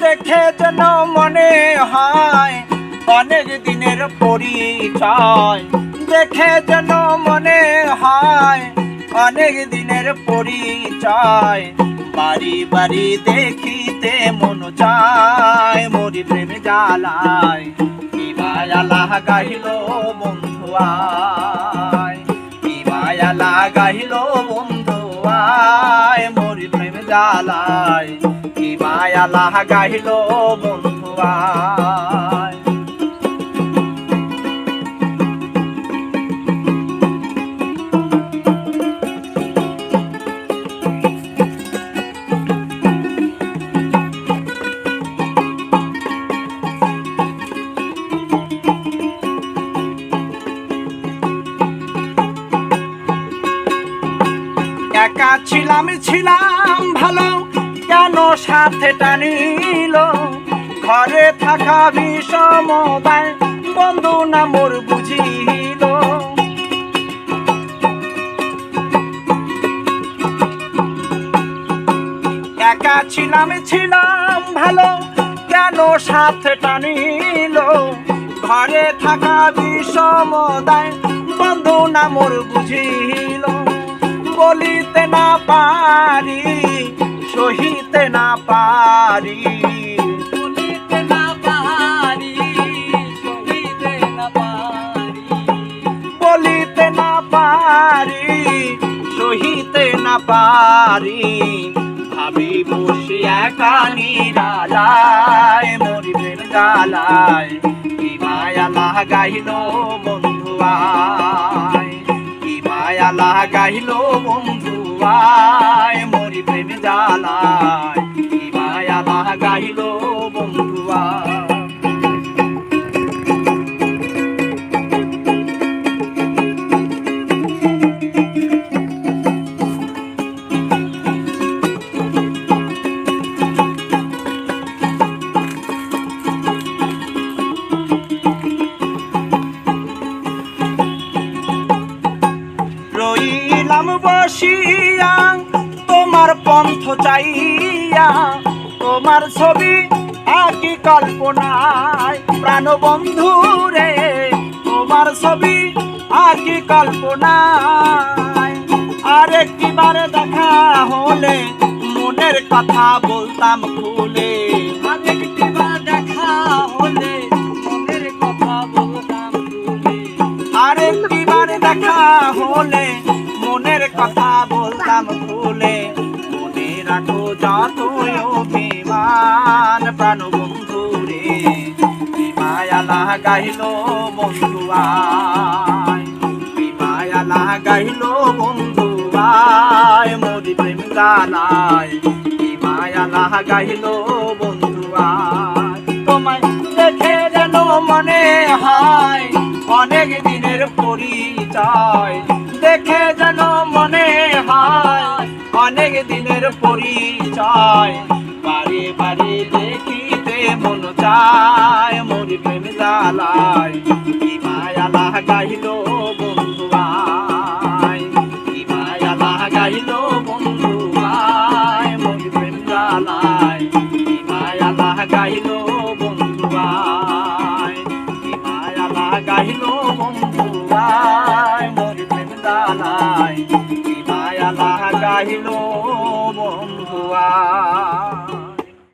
দেখে যেন মনে হয় অনেক দিনের পরিচয়। দেখে যেন মনে হয় অনেক দিনের পরিচয়। বাড়ি বাড়ি দেখিতে মন চায়, মরি প্রেম জ্বালায় কি মায়া লাগাইল বন্ধু আয়, কি মায়া লাগাইল বন্ধু আয়, মরি প্রেম জ্বালায় কি মায়া লাগাইল বন্ধু আয়। একা ছিলাম ভালো, কেন সাথে টানিল ঘরে থাকা বিষমতায় বন্ধু না মোর বুঝিল। একা ছিলাম ভালো, কেন সাথে টানিল ঘরে থাকা বিষমতায় বন্ধু না মোর বুঝিল। বলিতে না পারি সহিতে না পারি, বলিতে না পারি সহিতে না পারি, বলিতে না পারি সহিতে না পারি। ভাবি বসে একা নিরালায় মরি প্রেম জ্বালায় কি মায়া লাগাইল বন্ধু আয়, কি মায়া লাগাইল বন্ধু আয়, মরি প্রেম জ্বালায় কি মায়া লাগাইল বন্ধু আয়। রইলাম বসিয়া তোমার পন্থ চাইয়া, তোমার ছবি আঁকি কল্পনায় প্রাণ বন্ধু রে, তোমার ছবি আঁকি কল্পনায়। আরেকটিবার দেখা হলে মনের কথা বলতাম খুলে, আরেকটিবার দেখা হলে মনের কথা বলতাম খুলে, আরেকটিবার দেখা হলে মনের কথা বলতাম খুলে। মনে রাখো যতই অভিমান প্রাণ বন্ধু রে, কি মায়া লাগাইল বন্ধু আয়, কি মায়া লাগাইল বন্ধু আয়, মরি প্রেম জ্বালায় কি মায়া লাগাইল বন্ধু আয়। তোমায় দেখে যেন মনে হয় অনেক দিনের পরিচয়। দেখে যেন মনে হয় অনেক দিনের পরিচয়। বাড়ি বাড়ি দেখিতে মন চায়, মরি প্রেম জ্বালায় কি মায়া লাগাইল বন্ধু আয়, কি মায়া লাগাইল বন্ধু আয়, মরি প্রেম জ্বালায় কি মায়া লাগাইল বন্ধু আয়, কি মায়া লাগাইল বন্ধু আয়, মরি প্রেম জ্বালায় কি মায়া লাগাইল বন্ধু আয়।